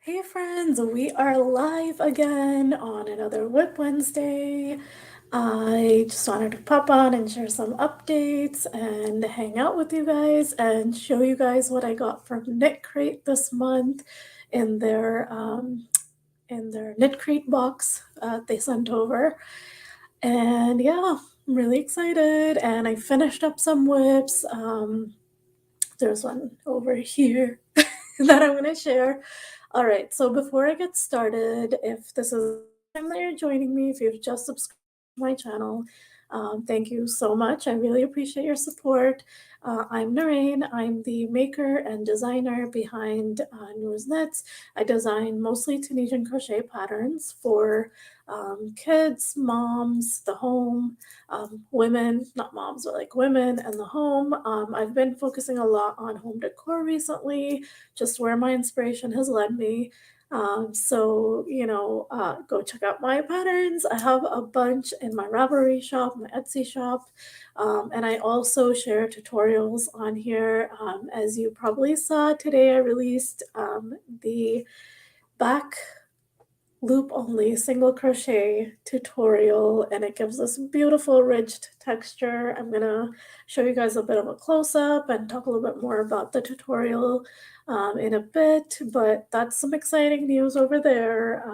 Hey friends, we are live again on another Whip Wednesday. I just wanted to pop on and share some updates and hang out with you guys and show you guys what I got from Knitcrate this month in their Knitcrate box they sent over. And yeah, I'm really excited. And I finished up some whips. There's one over here that I'm going to share. All right, so before I get started, if this is the time that you're joining me, if you've just subscribed to my channel, thank you so much. I really appreciate your support. I'm Noreen. I'm the maker and designer behind Noor's Knits. I design mostly Tunisian crochet patterns for kids, moms, the home, women, not moms, but like women and the home. I've been focusing a lot on home decor recently, just where my inspiration has led me. Go check out my patterns. I have a bunch in my Ravelry shop, my Etsy shop, and I also share tutorials on here. As you probably saw today, I released the back loop only single crochet tutorial, and it gives this beautiful ridged texture. I'm gonna show you guys a bit of a close-up and talk a little bit more about the tutorial in a bit, but that's some exciting news over there.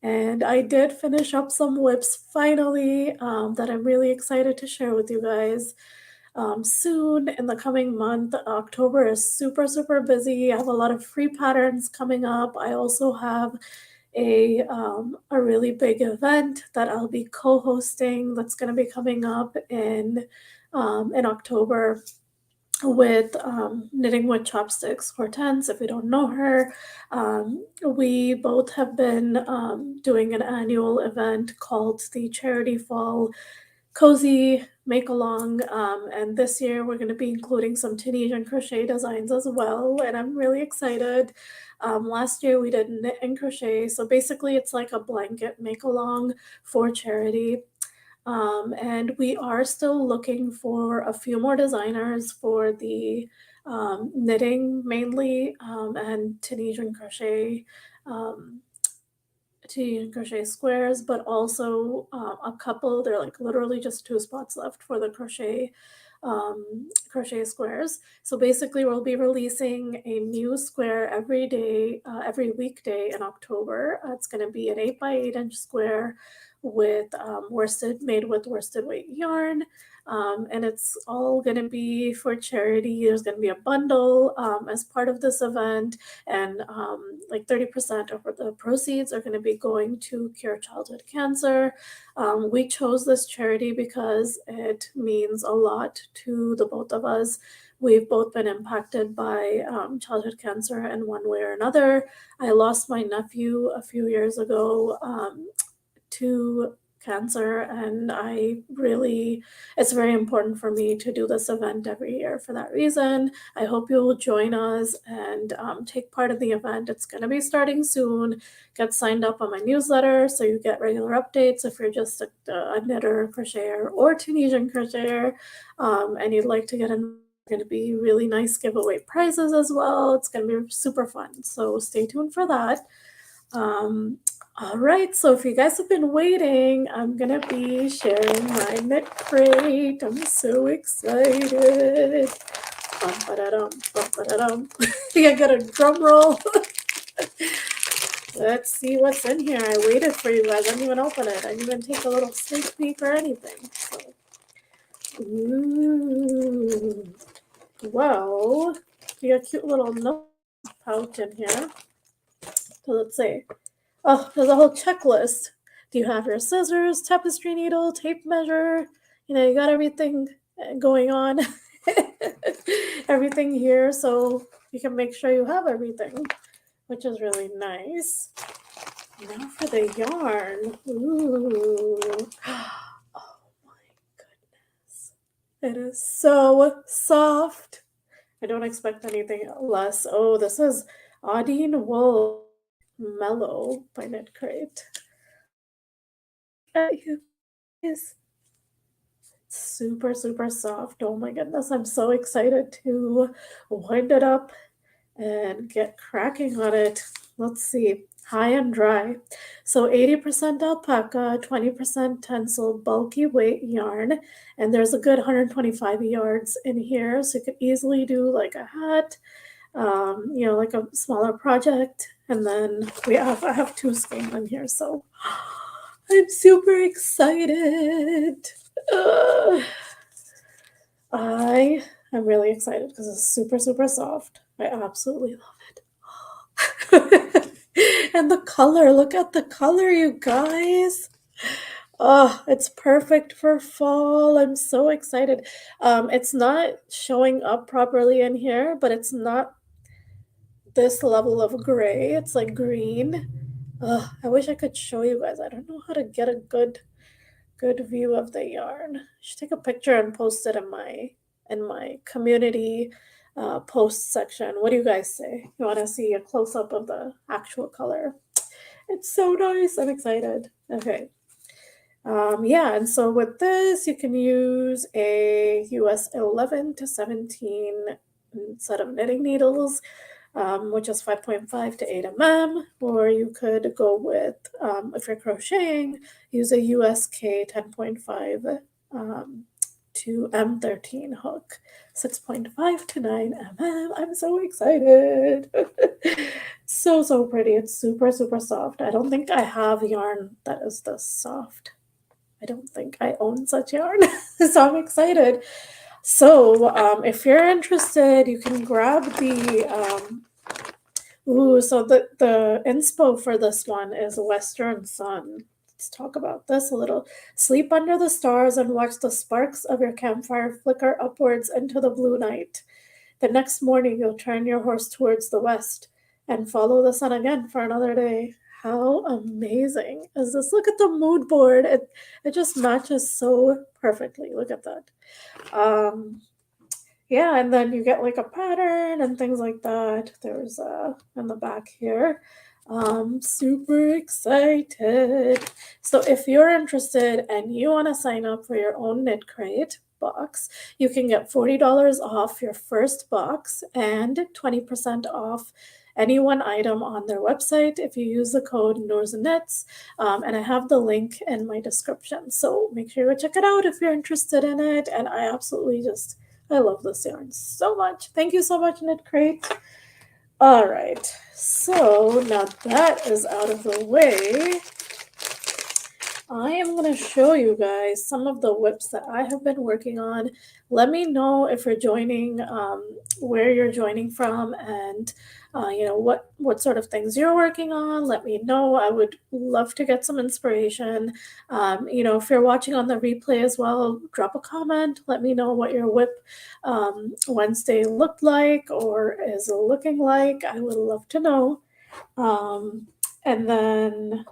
And I did finish up some whips finally that I'm really excited to share with you guys. Soon in the coming month. October is super busy. I have a lot of free patterns coming up. I also have a really big event that I'll be co-hosting that's going to be coming up in October with Knitting with Chopsticks Hortense. If you don't know her, we both have been doing an annual event called the Charity Fall Cozy Makealong, and this year we're going to be including some Tunisian crochet designs as well, and I'm really excited. Last year we did knit and crochet, so basically it's like a blanket make-along for charity. And we are still looking for a few more designers for the knitting mainly, and Tunisian crochet squares, but also a couple. They're like literally just 2 spots left for the crochet squares. So basically we'll be releasing a new square every day, every weekday in October. It's going to be an 8x8 inch square with made with worsted weight yarn. And it's all going to be for charity. There's going to be a bundle as part of this event, and like 30% of the proceeds are going to be going to cure childhood cancer. We chose this charity because it means a lot to the both of us. We've both been impacted by childhood cancer in one way or another. I lost my nephew a few years ago to cancer, and it's very important for me to do this event every year for that reason. I hope you'll join us and take part in the event. It's going to be starting soon. Get signed up on my newsletter so you get regular updates if you're just a knitter, crocheter, or Tunisian crocheter, and you'd like to get in. Going to be really nice giveaway prizes as well. It's going to be super fun, so stay tuned for that. All right, so if you guys have been waiting, I'm gonna be sharing my Knitcrate. I'm so excited. I got a drum roll. Let's see what's in here. I waited for you guys. I didn't even open it. I didn't even take a little sneak peek or anything. So, ooh. Well, we got a cute little note pouch in here. So let's see. Oh, there's a whole checklist. Do you have your scissors, tapestry needle, tape measure? You got everything going on. Everything here, so you can make sure you have everything, which is really nice. Now for the yarn. Ooh. Oh my goodness. It is so soft. I don't expect anything less. Oh, this is Audine Wool Mellow by Knitcrate. You guys, super soft. Oh my goodness, I'm so excited to wind it up and get cracking on it. let's see, high and dry. So 80% alpaca, 20% tencel, bulky weight yarn, and there's a good 125 yards in here, so you could easily do like a hat, like a smaller project. And then I have two skein in here, so I'm super excited. I am really excited because it's super, super soft. I absolutely love it. And the color, look at the color, you guys. Oh, it's perfect for fall. I'm so excited. It's not showing up properly in here, but it's not this level of gray. It's like green. I wish I could show you guys. I don't know how to get a good view of the yarn. I should take a picture and post it in my community post section. What do you guys say? You want to see a close up of the actual color? It's so nice. I'm excited. Okay. Yeah, and so with this, you can use a US 11 to 17 set of knitting needles, which is 5.5 to 8 mm, or you could go with, if you're crocheting, use a USK 10.5 to M13 hook, 6.5 to 9 mm. I'm so excited. So pretty. It's super, super soft. I don't think I have yarn that is this soft. I don't think I own such yarn, so I'm excited. So if you're interested, you can grab the, so the inspo for this one is Western Sun. Let's talk about this a little. Sleep under the stars and watch the sparks of your campfire flicker upwards into the blue night. The next morning, you'll turn your horse towards the west and follow the sun again for another day. How amazing is this? Look at the mood board. It just matches so perfectly. Look at that. Yeah, and then you get like a pattern and things like that. There's in the back here. Super excited. So if you're interested and you want to sign up for your own Knitcrate box, you can get $40 off your first box and 20% off any one item on their website if you use the code Noors and Knits, and I have the link in my description. So make sure you check it out if you're interested in it. And I love this yarn so much. Thank you so much, Knitcrate. All right, so now that is out of the way, I am going to show you guys some of the whips that I have been working on. Let me know if you're joining, where you're joining from, and what sort of things you're working on. Let me know. I would love to get some inspiration. If you're watching on the replay as well, drop a comment. Let me know what your whip Wednesday looked like or is looking like. I would love to know. And then,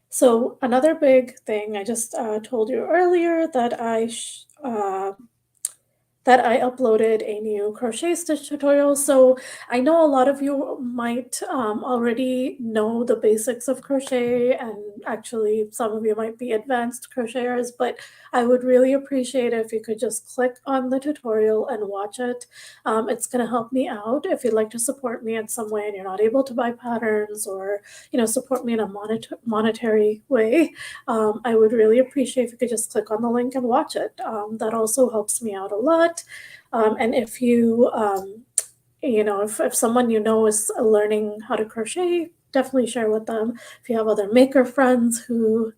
so another big thing, I just told you earlier that I uploaded a new crochet stitch tutorial. So I know a lot of you might already know the basics of crochet, and actually some of you might be advanced crocheters, but I would really appreciate it if you could just click on the tutorial and watch it. It's going to help me out. If you'd like to support me in some way and you're not able to buy patterns or support me in a monetary way, I would really appreciate if you could just click on the link and watch it. That also helps me out a lot. And if you, if someone is learning how to crochet, definitely share with them. If you have other maker friends who...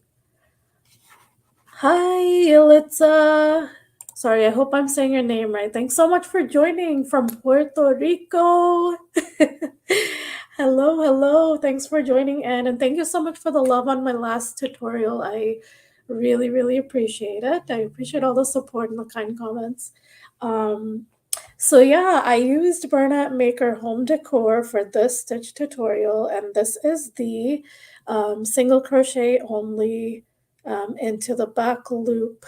Hi, Yelitza. Sorry, I hope I'm saying your name right. Thanks so much for joining from Puerto Rico. Hello. Thanks for joining in, and thank you so much for the love on my last tutorial. I really, really appreciate it. I appreciate all the support and the kind comments. So yeah, I used Bernat Maker Home Decor for this stitch tutorial, and this is the single crochet only into the back loop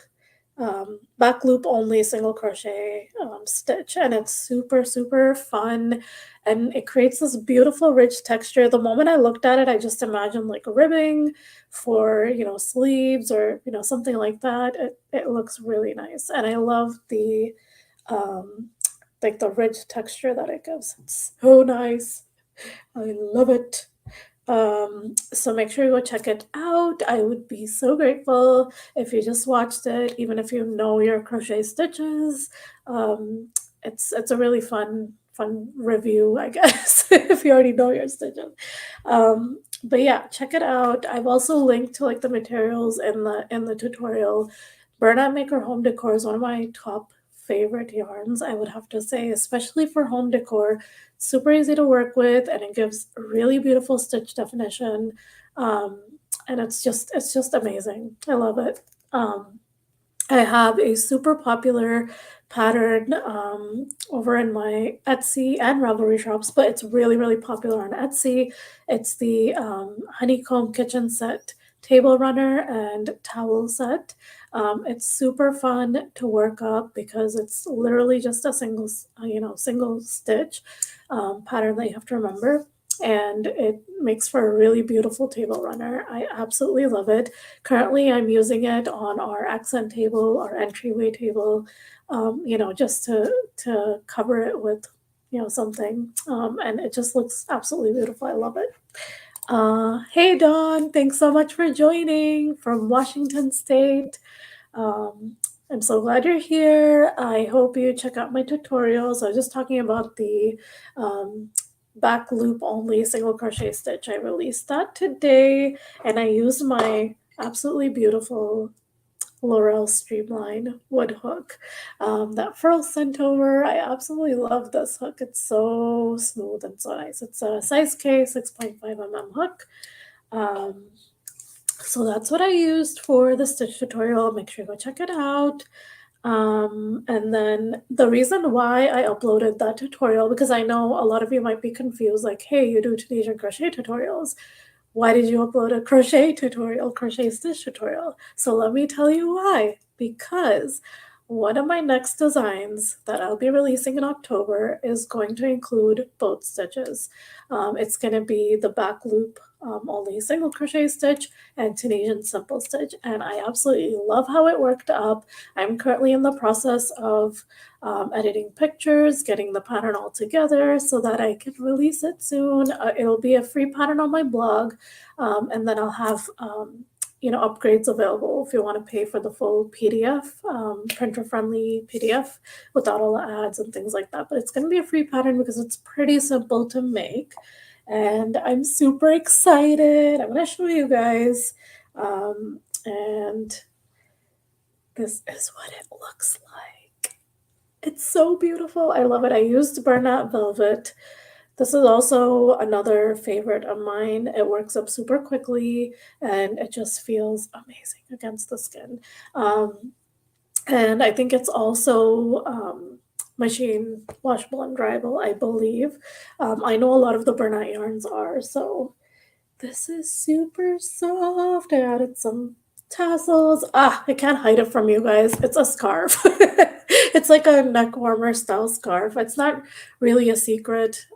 only single crochet stitch, and it's super, super fun, and it creates this beautiful rich texture. The moment I looked at it, I just imagined like ribbing for sleeves or something like that. It looks really nice, and I love the like the rich texture that it gives. It's so nice. I love it. So make sure you go check it out. I would be so grateful if you just watched it, even if you know your crochet stitches. Um, it's a really fun review, I guess, if you already know your stitches. But yeah, check it out. I've also linked to like the materials in the tutorial. Bernat Maker Home Decor is one of my top favorite yarns, I would have to say, especially for home decor. Super easy to work with, and it gives really beautiful stitch definition. Um, and it's just amazing. I love it. I have a super popular pattern over in my Etsy and Ravelry shops, but it's really, really popular on Etsy. It's the Honeycomb kitchen set table runner and towel set. It's super fun to work up because it's literally just a single stitch pattern that you have to remember. And it makes for a really beautiful table runner. I absolutely love it. Currently, I'm using it on our accent table, our entryway table, just to cover it with, something. And it just looks absolutely beautiful. I love it. Hey, Dawn, thanks so much for joining from Washington State. I'm so glad you're here. I hope you check out my tutorials. I was just talking about the back loop only single crochet stitch. I released that today, and I used my absolutely beautiful Laurel Streamline wood hook that Furls sent over. I absolutely love this hook. It's so smooth and so nice. It's a size K 6.5 mm hook. So that's what I used for the stitch tutorial. Make sure you go check it out. And then the reason why I uploaded that tutorial, because I know a lot of you might be confused, like, hey, you do Tunisian crochet tutorials. Why did you upload a crochet tutorial, crochet stitch tutorial? So let me tell you why. Because one of my next designs that I'll be releasing in October is going to include both stitches. It's going to be the back loop only single crochet stitch and Tunisian simple stitch, and I absolutely love how it worked up. I'm currently in the process of editing pictures, getting the pattern all together so that I can release it soon. It'll be a free pattern on my blog, and then I'll have upgrades available if you want to pay for the full PDF, printer-friendly PDF without all the ads and things like that. But it's going to be a free pattern because it's pretty simple to make, and I'm super excited. I'm going to show you guys, and this is what it looks like. It's so beautiful. I love it. I used Bernat Velvet. This is also another favorite of mine. It works up super quickly and it just feels amazing against the skin. And I think it's also machine washable and dryable, I believe. I know a lot of the Bernat yarns are, so this is super soft. I added some tassels. I can't hide it from you guys. It's a scarf. It's like a neck warmer style scarf. It's not really a secret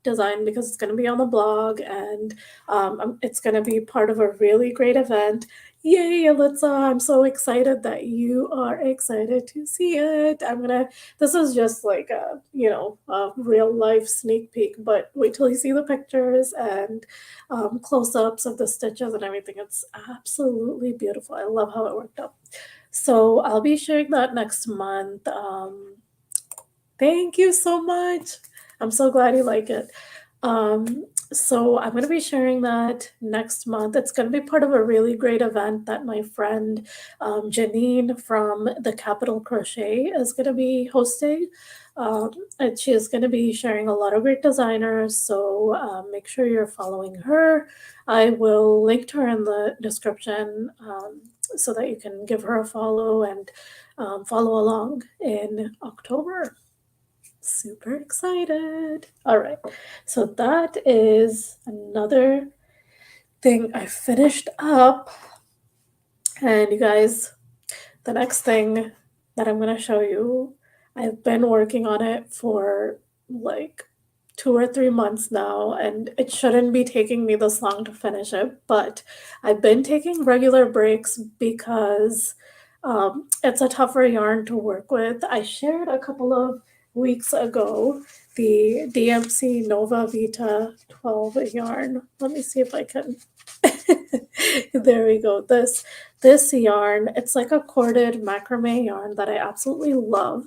design because it's going to be on the blog, and it's going to be part of a really great event. Yay, Alyssa, I'm so excited that you are excited to see it. This is just like a real life sneak peek, but wait till you see the pictures and close-ups of the stitches and everything. It's absolutely beautiful. I love how it worked out. So I'll be sharing that next month. Thank you so much. I'm so glad you like it. So I'm going to be sharing that next month. It's going to be part of a really great event that my friend Janine from the Capital Crochet is going to be hosting. And she is going to be sharing a lot of great designers, so make sure you're following her. I will link to her in the description so that you can give her a follow and follow along in October. Super excited. All right, so that is another thing I finished up. And you guys, the next thing that I'm going to show you, I've been working on it for like 2 or 3 months now, and it shouldn't be taking me this long to finish it, but I've been taking regular breaks because it's a tougher yarn to work with. I shared a couple of weeks ago the DMC Nova Vita 12 yarn. Let me see if I can. There we go. This yarn, it's like a corded macrame yarn that I absolutely love,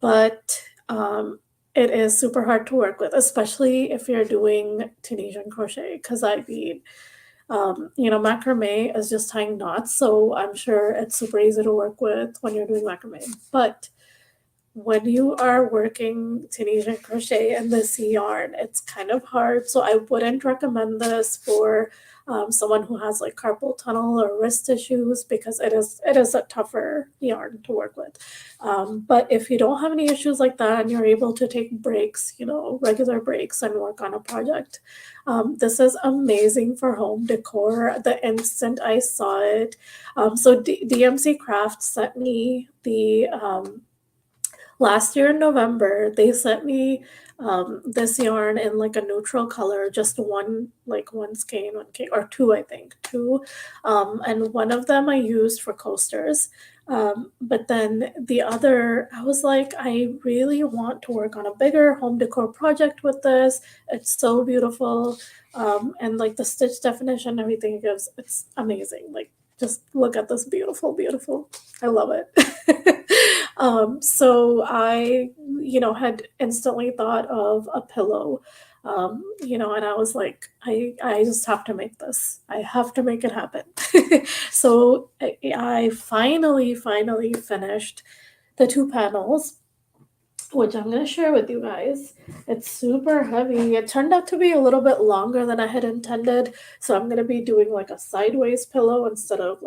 but it is super hard to work with, especially if you're doing Tunisian crochet, because I mean, macrame is just tying knots, so I'm sure it's super easy to work with when you're doing macrame. But when you are working Tunisian crochet and this yarn, it's kind of hard. So I wouldn't recommend this for someone who has like carpal tunnel or wrist issues, because it is a tougher yarn to work with. But if you don't have any issues like that and you're able to take breaks, regular breaks, and work on a project, this is amazing for home decor. The instant I saw it, so DMC Crafts sent me the last year in November, they sent me this yarn in like a neutral color, just one skein, or two, I think, two. And one of them I used for coasters. But then the other, I was like, I really want to work on a bigger home decor project with this. It's so beautiful. And like the stitch definition, everything it gives, it's amazing. Like, just look at this beautiful, beautiful. I love it. So I, had instantly thought of a pillow, and I was like, I just have to make this. I have to make it happen. So I finally finished the 2 panels, which I'm going to share with you guys. It's super heavy. It turned out to be a little bit longer than I had intended. So I'm going to be doing like a sideways pillow instead of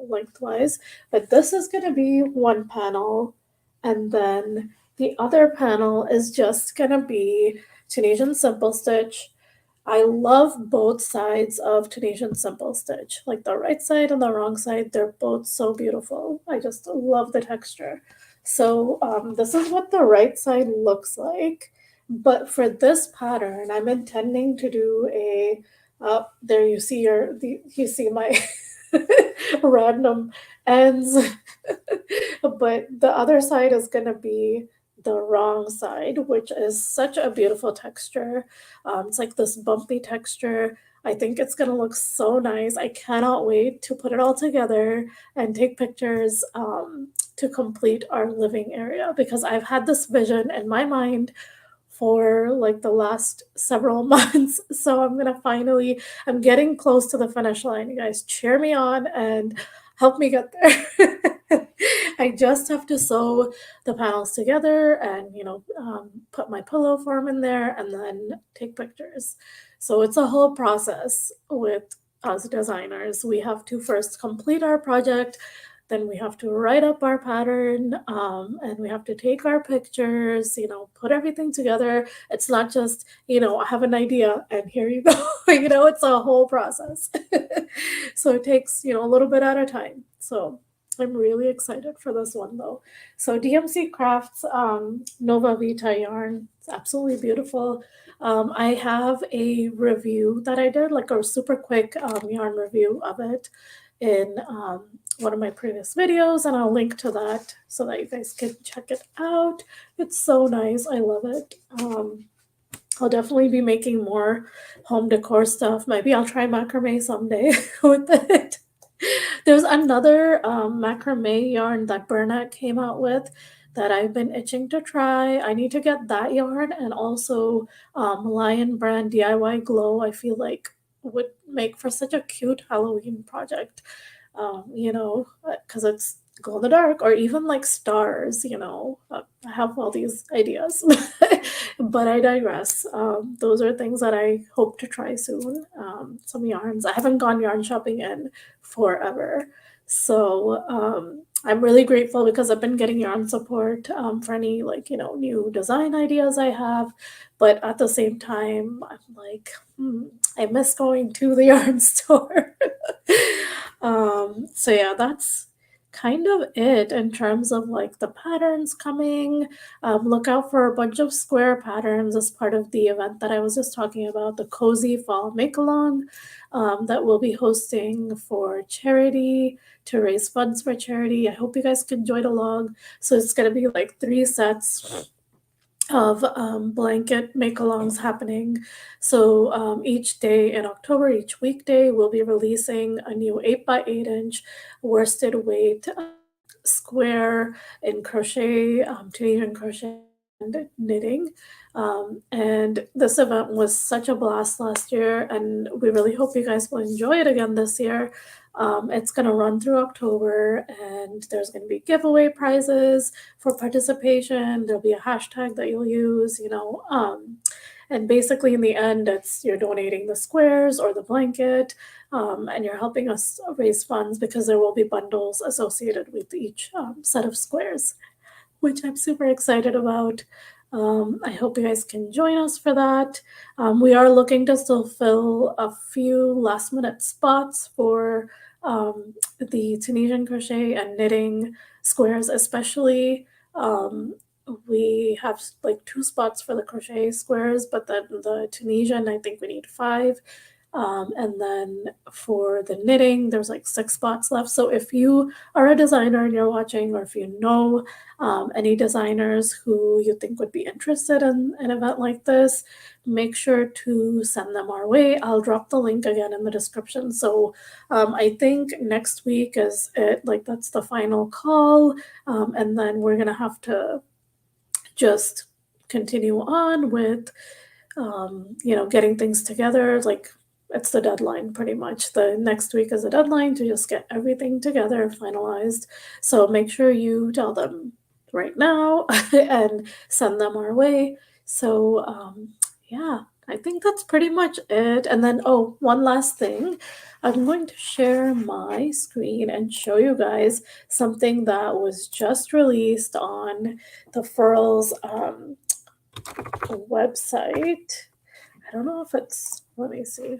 lengthwise. But this is going to be 1 panel. And then the other panel is just going to be Tunisian simple stitch. I love both sides of Tunisian simple stitch, like the right side and the wrong side. They're both so beautiful. I just love the texture. So this is what the right side looks like. But for this pattern, I'm intending to do a, there you see you see my random ends. But the other side is going to be the wrong side, which is such a beautiful texture. It's like this bumpy texture. I think it's going to look so nice. I cannot wait to put it all together and take pictures to complete our living area, because I've had this vision in my mind for like the last several months. So I'm getting close to the finish line. You guys cheer me on and help me get there. I just have to sew the panels together and, put my pillow form in there and then take pictures. So it's a whole process with us designers. We have to first complete our project, then we have to write up our pattern, and we have to take our pictures, put everything together. It's not just, I have an idea and here you go. It's a whole process. So it takes, a little bit at a time. So I'm really excited for this one though. So DMC Crafts Nova Vita yarn. It's absolutely beautiful. I have a review that I did, like a super quick yarn review of it in one of my previous videos, and I'll link to that so that you guys can check it out. It's so nice. I love it. I'll definitely be making more home decor stuff. Maybe I'll try macrame someday with it. There's another macrame yarn that Bernat came out with that I've been itching to try. I need to get that yarn, and also Lion Brand DIY Glow. I feel like would make for such a cute Halloween project, because it's glow in the dark, or even like stars. I have all these ideas, but I digress. Those are things that I hope to try soon. Some yarns. I haven't gone yarn shopping in forever. So I'm really grateful because I've been getting yarn support for any new design ideas I have. But at the same time, I'm like, I miss going to the yarn store. So yeah, that's kind of it in terms of like the patterns coming. Look out for a bunch of square patterns as part of the event that I was just talking about, the Cozy Fall Makealong, that we'll be hosting for charity, to raise funds for charity. I hope you guys can join along. So it's going to be like 3 sets of blanket make-alongs happening. So each day in October, each weekday, we'll be releasing a new 8x8 inch worsted weight square in crochet, Tunisian crochet and knitting. And this event was such a blast last year, and we really hope you guys will enjoy it again this year. It's going to run through October, and there's going to be giveaway prizes for participation. There'll be a hashtag that you'll use, and basically in the end, it's you're donating the squares or the blanket, and you're helping us raise funds because there will be bundles associated with each set of squares, which I'm super excited about. I hope you guys can join us for that. We are looking to still fill a few last minute spots for the Tunisian crochet and knitting squares, especially. We have like 2 spots for the crochet squares, but then the Tunisian, I think we need 5. And then for the knitting, there's like 6 spots left. So if you are a designer and you're watching, or if you know any designers who you think would be interested in an event like this, make sure to send them our way. I'll drop the link again in the description. So I think next week is it, like that's the final call. And then we're going to have to just continue on with, getting things together. Like it's the deadline pretty much. The next week is the deadline to just get everything together, finalized. So make sure you tell them right now and send them our way. So yeah, I think that's pretty much it. And then, oh, one last thing. I'm going to share my screen and show you guys something that was just released on the Furls website. I don't know if it's, let me see.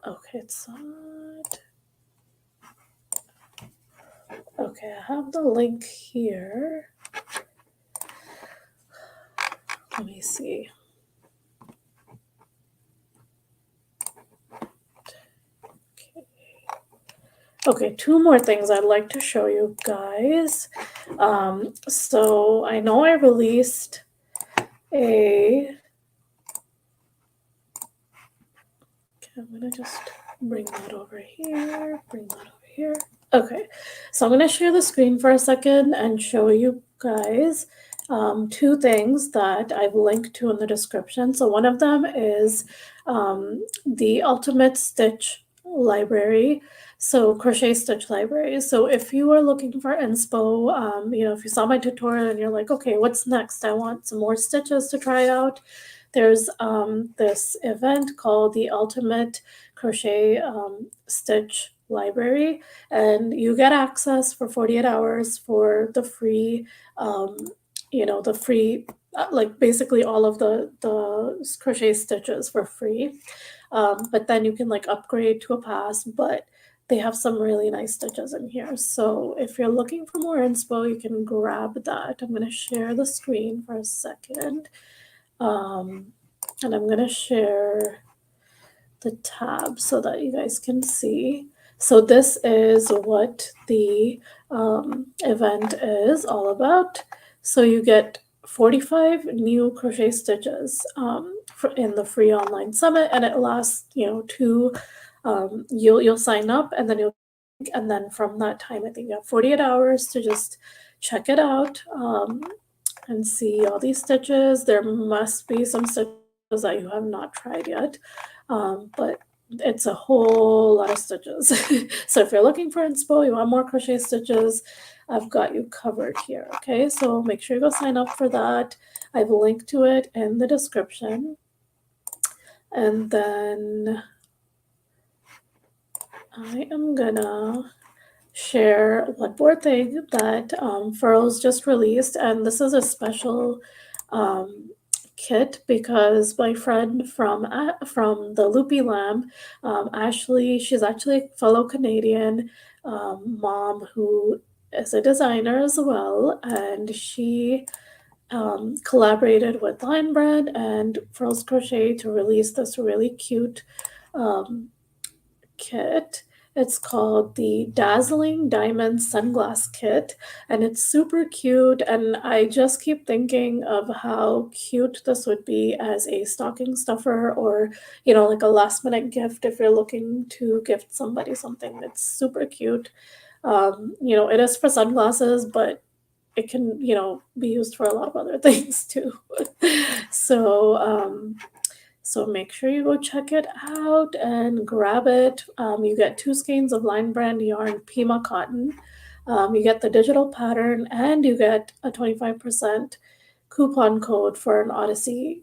Okay, it's not. Okay, I have the link here. Let me see. Okay, 2 more things I'd like to show you guys. So I know I released a. Okay, I'm gonna just bring that over here. Okay, so I'm gonna share the screen for a second and show you guys 2 things that I've linked to in the description. So one of them is the Ultimate Stitch Library. So crochet stitch library. So if you are looking for inspo, if you saw my tutorial and you're like, okay, what's next? I want some more stitches to try out. There's this event called the Ultimate Crochet Stitch Library, and you get access for 48 hours for the free, like basically all of the crochet stitches for free. But then you can like upgrade to a pass, but they have some really nice stitches in here. So if you're looking for more inspo, you can grab that. I'm going to share the screen for a second. And I'm going to share the tab so that you guys can see. So this is what the event is all about. So you get 45 new crochet stitches in the free online summit, and it lasts, 2. You'll sign up, and then from that time, I think you have 48 hours to just check it out and see all these stitches. There must be some stitches that you have not tried yet, but it's a whole lot of stitches. So if you're looking for inspo, you want more crochet stitches, I've got you covered here. Okay, so make sure you go sign up for that. I've linked to it in the description. And then I am gonna share one more thing that Furls just released, and this is a special kit because my friend from the Loopy Lamb, Ashley, she's actually a fellow Canadian mom who is a designer as well, and she collaborated with Lion Brand and Furls Crochet to release this really cute kit. It's called the Dazzling Diamond Sunglass Kit, and it's super cute. And I just keep thinking of how cute this would be as a stocking stuffer, or, like a last minute gift if you're looking to gift somebody something. It's super cute. It is for sunglasses, but it can, be used for a lot of other things too. So, so make sure you go check it out and grab it. You get 2 skeins of line brand yarn Pima cotton. You get the digital pattern, and you get a 25% coupon code for an Odyssey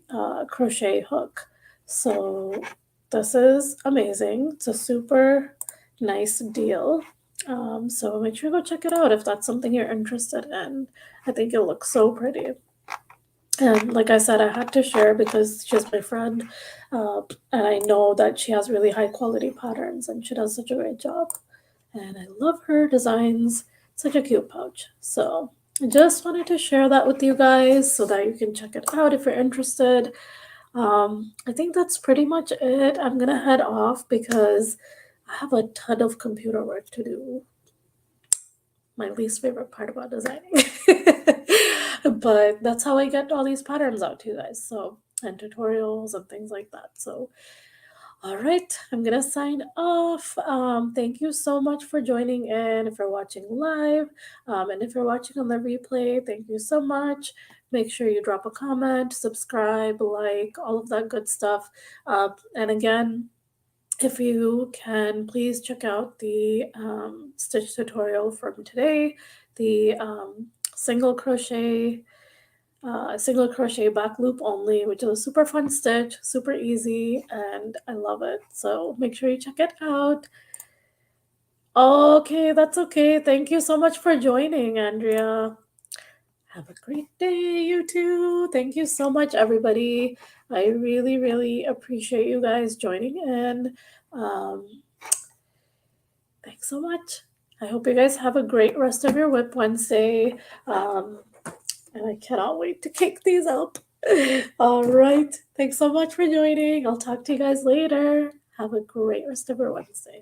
crochet hook. So this is amazing. It's a super nice deal. So make sure you go check it out if that's something you're interested in. I think it looks so pretty. And like I said, I had to share because she's my friend, and I know that she has really high quality patterns, and she does such a great job. And I love her designs. Such a cute pouch. So I just wanted to share that with you guys so that you can check it out if you're interested. I think that's pretty much it. I'm gonna head off because I have a ton of computer work to do. My least favorite part about designing. But that's how I get all these patterns out to you guys. So, and tutorials and things like that. So, all right, I'm gonna sign off. Thank you so much for joining in if you're watching live. And if you're watching on the replay, thank you so much. Make sure you drop a comment, subscribe, like, all of that good stuff. And again, if you can, please check out the stitch tutorial from today, the single crochet back loop only, which is a super fun stitch, super easy, and I love it. So make sure you check it out. Okay, that's okay. Thank you so much for joining, Andrea. Have a great day, you too. Thank you so much, everybody. I really, really appreciate you guys joining in. Thanks so much. I hope you guys have a great rest of your Whip Wednesday. And I cannot wait to kick these up. All right. Thanks so much for joining. I'll talk to you guys later. Have a great rest of your Wednesday.